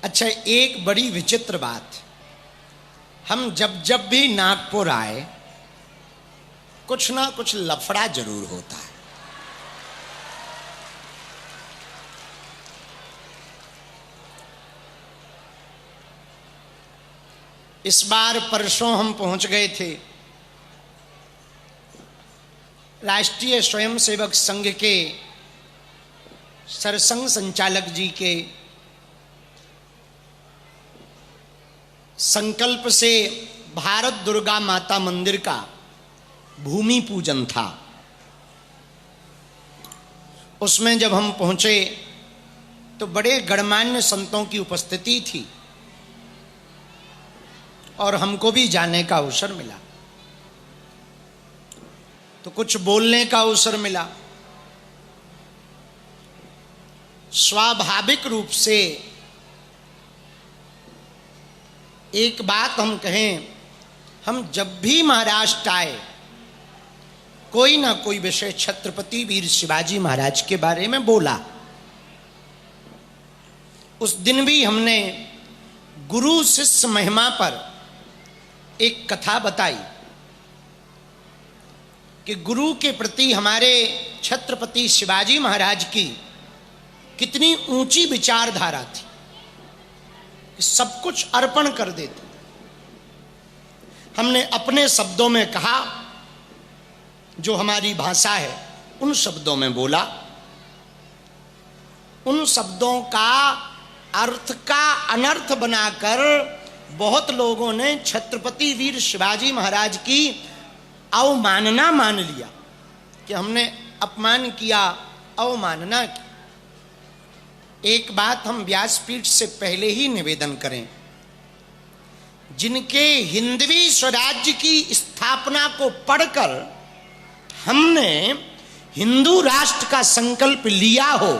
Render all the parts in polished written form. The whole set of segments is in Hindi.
अच्छा, एक बड़ी विचित्र बात, हम जब जब भी नागपुर आए कुछ ना कुछ लफड़ा जरूर होता है। इस बार परसों हम पहुंच गए थे राष्ट्रीय स्वयंसेवक संघ के सरसंघ संचालक जी के संकल्प से भारत दुर्गा माता मंदिर का भूमि पूजन था। उसमें जब हम पहुंचे तो बड़े गणमान्य संतों की उपस्थिति थी और हमको भी जाने का अवसर मिला, तो कुछ बोलने का अवसर मिला। स्वाभाविक रूप से एक बात हम कहें, हम जब भी महाराष्ट्र आए कोई ना कोई विषय छत्रपति वीर शिवाजी महाराज के बारे में बोला। उस दिन भी हमने गुरु शिष्य महिमा पर एक कथा बताई कि गुरु के प्रति हमारे छत्रपति शिवाजी महाराज की कितनी ऊंची विचारधारा थी कि सब कुछ अर्पण कर देते। हमने अपने शब्दों में कहा, जो हमारी भाषा है उन शब्दों में बोला। उन शब्दों का अर्थ का अनर्थ बनाकर बहुत लोगों ने छत्रपति वीर शिवाजी महाराज की अवमानना मान लिया कि हमने अपमान किया, अवमानना की। एक बात हम व्यासपीठ से पहले ही निवेदन करें, जिनके हिंदवी स्वराज्य की स्थापना को पढ़कर हमने हिंदू राष्ट्र का संकल्प लिया हो,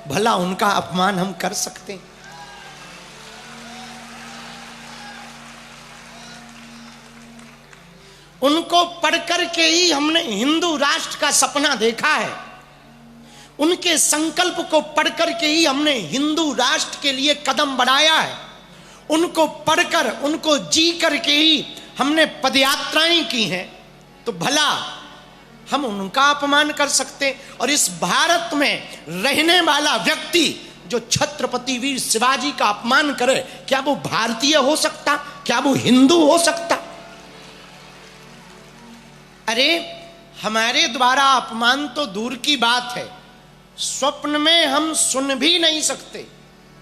भला उनका अपमान हम कर सकते हैं? उनको पढ़कर के ही हमने हिंदू राष्ट्र का सपना देखा है। उनके संकल्प को पढ़कर के ही हमने हिंदू राष्ट्र के लिए कदम बढ़ाया है। उनको पढ़कर, उनको जी करके ही हमने पदयात्राएं की हैं, तो भला हम उनका अपमान कर सकते? और इस भारत में रहने वाला व्यक्ति जो छत्रपति वीर शिवाजी का अपमान करे, क्या वो भारतीय हो सकता? क्या वो हिंदू हो सकता? अरे, हमारे द्वारा अपमान तो दूर की बात है, स्वप्न में हम सुन भी नहीं सकते,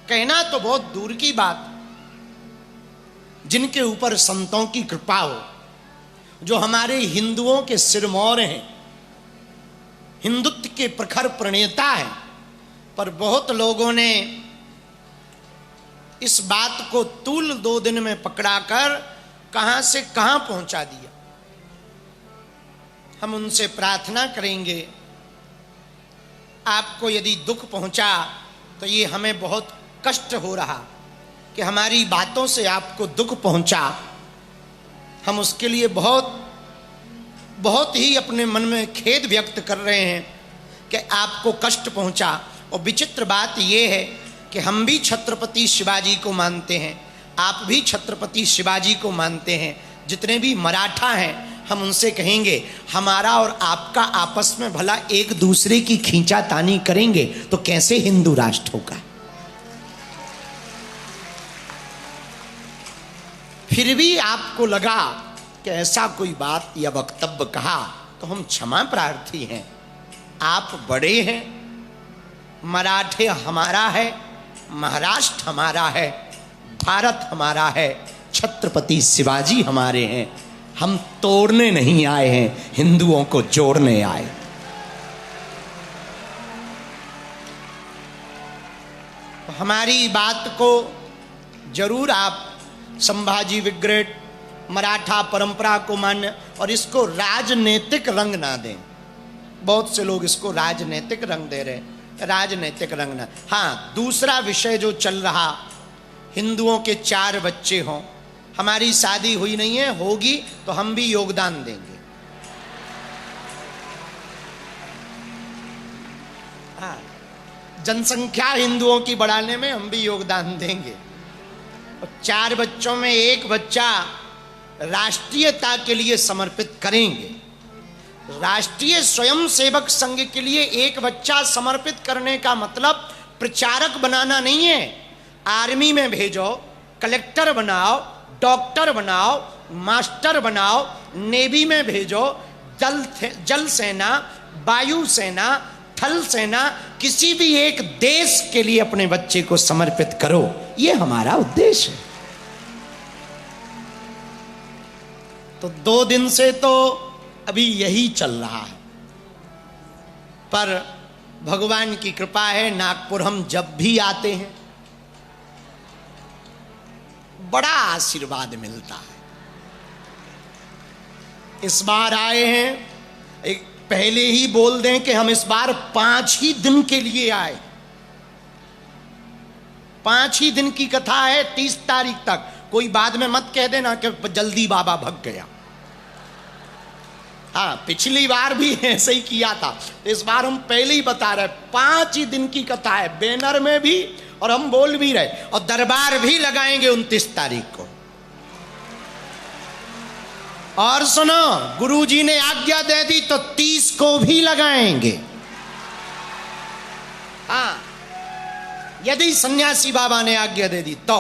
कहना तो बहुत दूर की बात। जिनके ऊपर संतों की कृपा हो, जो हमारे हिंदुओं के सिरमौर हैं, हिंदुत्व के प्रखर प्रणेता हैं, पर बहुत लोगों ने इस बात को तूल 2 दिन में पकड़ाकर कहां से कहां पहुंचा दिया। हम उनसे प्रार्थना करेंगे, आपको यदि दुख पहुंचा तो ये हमें बहुत कष्ट हो रहा कि हमारी बातों से आपको दुख पहुंचा। हम उसके लिए बहुत ही अपने मन में खेद व्यक्त कर रहे हैं कि आपको कष्ट पहुंचा। और विचित्र बात यह है कि हम भी छत्रपति शिवाजी को मानते हैं, आप भी छत्रपति शिवाजी को मानते हैं। जितने भी मराठा हैं, हम उनसे कहेंगे, हमारा और आपका आपस में भला एक दूसरे की खींचातानी करेंगे तो कैसे हिंदू राष्ट्र होगा? फिर भी आपको लगा कि ऐसा कोई बात या वक्तव्य कहा तो हम क्षमा प्रार्थी हैं। आप बड़े हैं, मराठे हमारा है, महाराष्ट्र हमारा है, भारत हमारा है, छत्रपति शिवाजी हमारे हैं। हम तोड़ने नहीं आए हैं, हिंदुओं को जोड़ने आए। हमारी बात को जरूर आप संभाजी विग्रह, मराठा परंपरा को मान्य और इसको राजनीतिक रंग ना दें। बहुत से लोग इसको राजनीतिक रंग दे रहे, राजनीतिक रंग ना। हाँ, दूसरा विषय जो चल रहा, हिंदुओं के 4 बच्चे हों, हमारी शादी हुई नहीं है, होगी तो हम भी योगदान देंगे। हाँ, जनसंख्या हिंदुओं की बढ़ाने में हम भी योगदान देंगे। और 4 बच्चों में एक बच्चा राष्ट्रीयता के लिए समर्पित करेंगे। राष्ट्रीय स्वयंसेवक संघ के लिए एक बच्चा समर्पित करने का मतलब प्रचारक बनाना नहीं है। आर्मी में भेजो, कलेक्टर बनाओ, डॉक्टर बनाओ, मास्टर बनाओ, नेवी में भेजो, जल सेना, वायु सेना, थल सेना, किसी भी एक देश के लिए अपने बच्चे को समर्पित करो, ये हमारा उद्देश्य है। तो 2 दिन से तो अभी यही चल रहा है, पर भगवान की कृपा है, नागपुर हम जब भी आते हैं बड़ा आशीर्वाद मिलता है। इस बार आए हैं, एक पहले ही बोल दें कि हम इस बार 5 ही दिन के लिए आए। 5 ही दिन की कथा है, 30 तारीख तक। कोई बाद में मत कह देना कि जल्दी बाबा भग गया। हाँ, पिछली बार भी ऐसे ही किया था, इस बार हम पहले ही बता रहे 5 ही दिन की कथा है, बैनर में भी, और हम बोल भी रहे, और दरबार भी लगाएंगे 29 तारीख को। और सुनो, गुरुजी ने आज्ञा दे दी तो 30 को भी लगाएंगे। हाँ, यदि सन्यासी बाबा ने आज्ञा दे दी तो